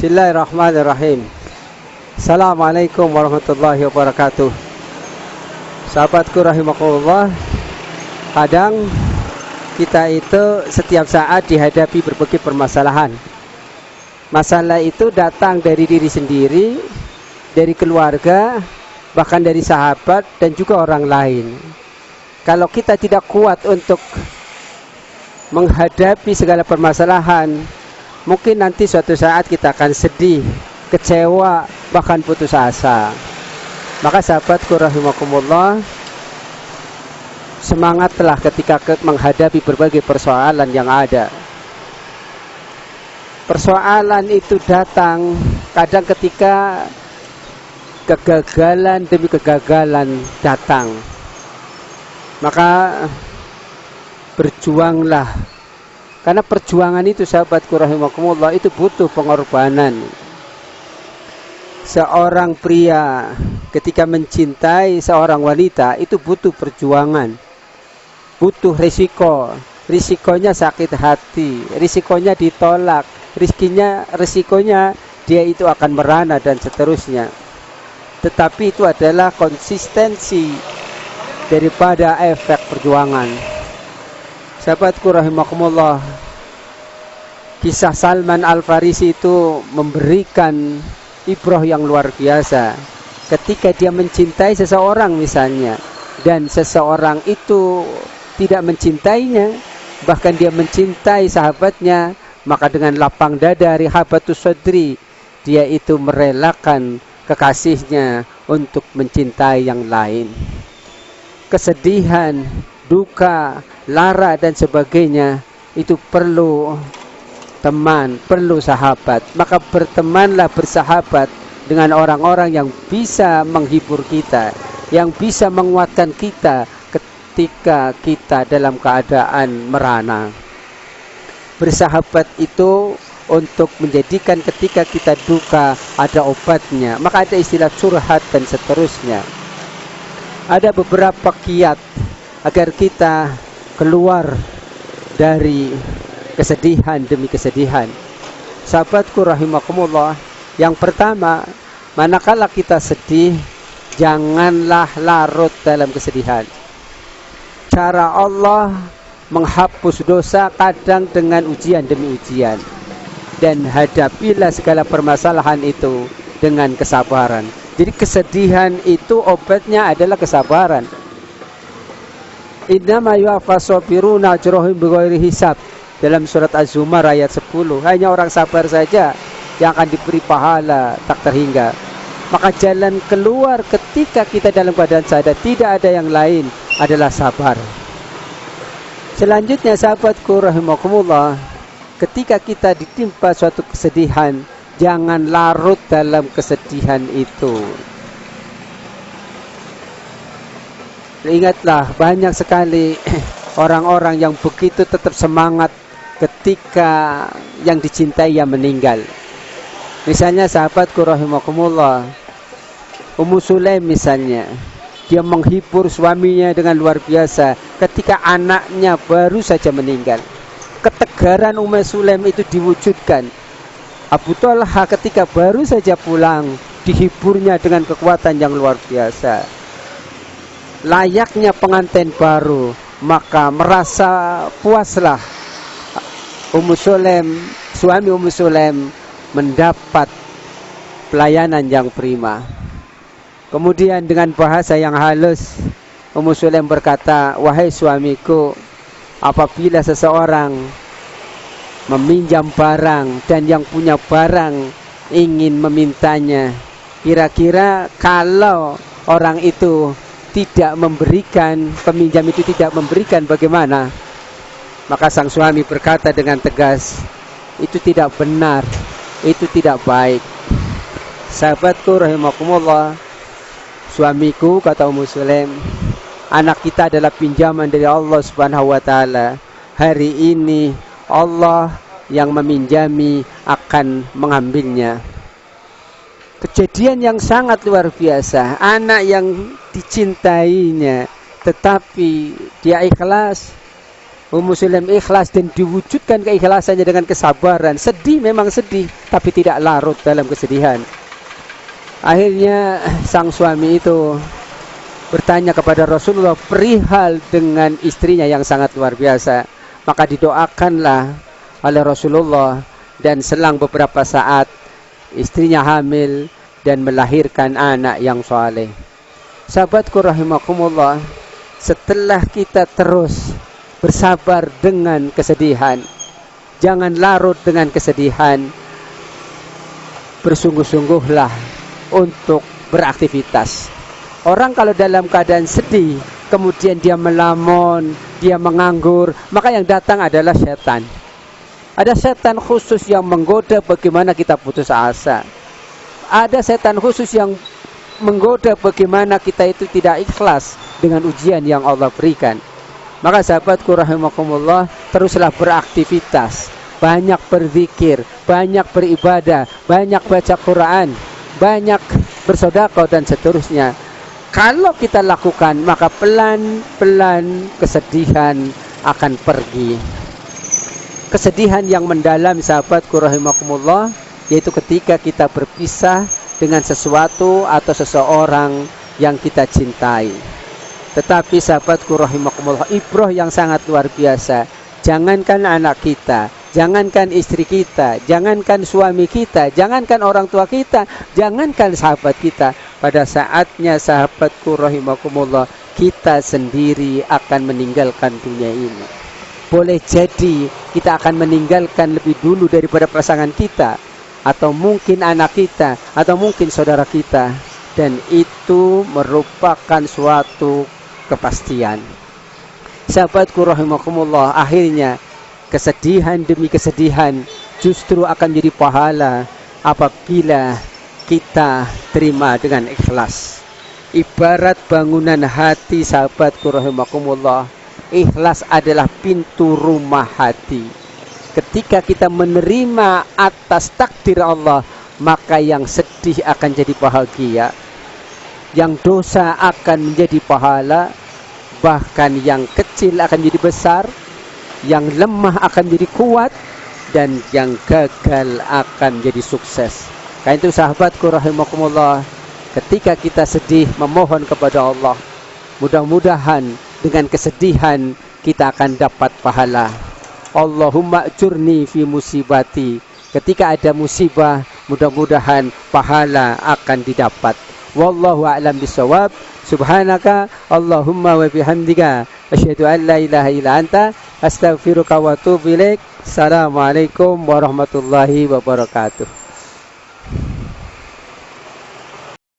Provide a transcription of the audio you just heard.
Bismillahirrahmanirrahim. Assalamualaikum warahmatullahi wabarakatuh. Sahabatku rahimakumullah, kadang kita itu setiap saat dihadapi berbagai permasalahan. Masalah itu datang dari diri sendiri, dari keluarga, bahkan dari sahabat dan juga orang lain. Kalau kita tidak kuat untuk menghadapi segala permasalahan, mungkin nanti suatu saat kita akan sedih, kecewa, bahkan putus asa. Maka sahabatku rahimakumullah, semangatlah ketika menghadapi berbagai persoalan yang ada. Persoalan itu datang kadang ketika kegagalan demi kegagalan datang. Maka berjuanglah, karena perjuangan itu sahabatku rahimakumullah itu butuh pengorbanan. Seorang pria ketika mencintai seorang wanita itu butuh perjuangan, butuh risiko. Risikonya sakit hati, risikonya ditolak, risikonya dia itu akan merana dan seterusnya. Tetapi itu adalah konsistensi daripada efek perjuangan. Sahabatku rahimakumullah, kisah Salman Al-Farisi itu memberikan ibrah yang luar biasa. Ketika dia mencintai seseorang misalnya, dan seseorang itu tidak mencintainya, bahkan dia mencintai sahabatnya, maka dengan lapang dada, rihabatus sadri, dia itu merelakan kekasihnya untuk mencintai yang lain. Kesedihan, duka, lara dan sebagainya itu perlu teman, perlu sahabat. Maka bertemanlah, bersahabat dengan orang-orang yang bisa menghibur kita, yang bisa menguatkan kita ketika kita dalam keadaan merana. Bersahabat itu untuk menjadikan ketika kita duka ada obatnya. Maka ada istilah curhat dan seterusnya. Ada beberapa kiat agar kita keluar dari kesedihan demi kesedihan. Sahabatku rahimakumullah, yang pertama, manakala kita sedih, janganlah larut dalam kesedihan. Cara Allah menghapus dosa kadang dengan ujian demi ujian. Dan hadapilah segala permasalahan itu dengan kesabaran. Jadi kesedihan itu obatnya adalah kesabaran. Innama yuwaffas sabiruna ajrahum bighairi hisab, dalam surat Az-Zumar ayat 10. Hanya orang sabar saja yang akan diberi pahala tak terhingga. Maka jalan keluar ketika kita dalam keadaan sadar tidak ada yang lain adalah sabar. Selanjutnya sahabatku rahimakumullah, ketika kita ditimpa suatu kesedihan, jangan larut dalam kesedihan itu. Ingatlah, banyak sekali orang-orang yang begitu tetap semangat ketika yang dicintai yang meninggal. Misalnya sahabatku rahimakumullah, Ummu Sulaim misalnya, dia menghibur suaminya dengan luar biasa ketika anaknya baru saja meninggal. Ketegaran Ummu Sulaim itu diwujudkan. Abu Talha ketika baru saja pulang, dihiburnya dengan kekuatan yang luar biasa. Layaknya pengantin baru, maka merasa puaslah Ummu Sulaim, suami Ummu Sulaim mendapat pelayanan yang prima. Kemudian dengan bahasa yang halus, Ummu Sulaim berkata, "Wahai suamiku, apabila seseorang meminjam barang dan yang punya barang ingin memintanya, kira-kira kalau orang itu tidak memberikan, peminjam itu tidak memberikan, bagaimana?" Maka sang suami berkata dengan tegas, "Itu tidak benar, itu tidak baik." Sahabatku rahimakumullah, suamiku, kata Ummu Sulaim, anak kita adalah pinjaman dari Allah Subhanahu wa taala. Hari ini Allah yang meminjami akan mengambilnya. Kejadian yang sangat luar biasa. Anak yang dicintainya, tetapi dia ikhlas. Ummu Sulaim ikhlas dan diwujudkan keikhlasannya dengan kesabaran. Sedih memang sedih, tapi tidak larut dalam kesedihan. Akhirnya sang suami itu bertanya kepada Rasulullah perihal dengan istrinya yang sangat luar biasa. Maka didoakanlah oleh Rasulullah, dan selang beberapa saat istrinya hamil dan melahirkan anak yang saleh. Sahabatku rahimakumullah, setelah kita terus bersabar dengan kesedihan, jangan larut dengan kesedihan, bersungguh-sungguhlah untuk beraktivitas. Orang kalau dalam keadaan sedih, kemudian dia melamun, dia menganggur, maka yang datang adalah setan. Ada setan khusus yang menggoda bagaimana kita putus asa. Ada setan khusus yang menggoda bagaimana kita itu tidak ikhlas dengan ujian yang Allah berikan. Maka sahabatku rahimakumullah, teruslah beraktivitas, banyak berzikir, banyak beribadah, banyak baca Quran, banyak bersedekah dan seterusnya. Kalau kita lakukan, maka pelan-pelan kesedihan akan pergi. Kesedihan yang mendalam sahabatku rahimakumullah, yaitu ketika kita berpisah dengan sesuatu atau seseorang yang kita cintai. Tetapi sahabatku rahimakumullah, ibrah yang sangat luar biasa. Jangankan anak kita, jangankan istri kita, jangankan suami kita, jangankan orang tua kita, jangankan sahabat kita. Pada saatnya sahabatku rahimakumullah, kita sendiri akan meninggalkan dunia ini. Boleh jadi kita akan meninggalkan lebih dulu daripada pasangan kita, atau mungkin anak kita, atau mungkin saudara kita. Dan itu merupakan suatu kepastian. Sahabatku rahimakumullah, akhirnya kesedihan demi kesedihan justru akan jadi pahala apabila kita terima dengan ikhlas. Ibarat bangunan hati sahabatku rahimakumullah, ikhlas adalah pintu rumah hati. Ketika kita menerima atas takdir Allah, maka yang sedih akan jadi bahagia, yang dosa akan menjadi pahala, bahkan yang kecil akan jadi besar, yang lemah akan jadi kuat, dan yang gagal akan jadi sukses. Karena itu sahabatku rahimakumullah, ketika kita sedih memohon kepada Allah, mudah-mudahan dengan kesedihan kita akan dapat pahala. Allahumma ajurni fi musibati. Ketika ada musibah, mudah-mudahan pahala akan didapat. Wallahu a'lam bishawab. Subhanaka Allahumma wa bihamdika asyhadu an la ilaha illa anta astaghfiruka wa atubu ilaik. Assalamualaikum warahmatullahi wabarakatuh.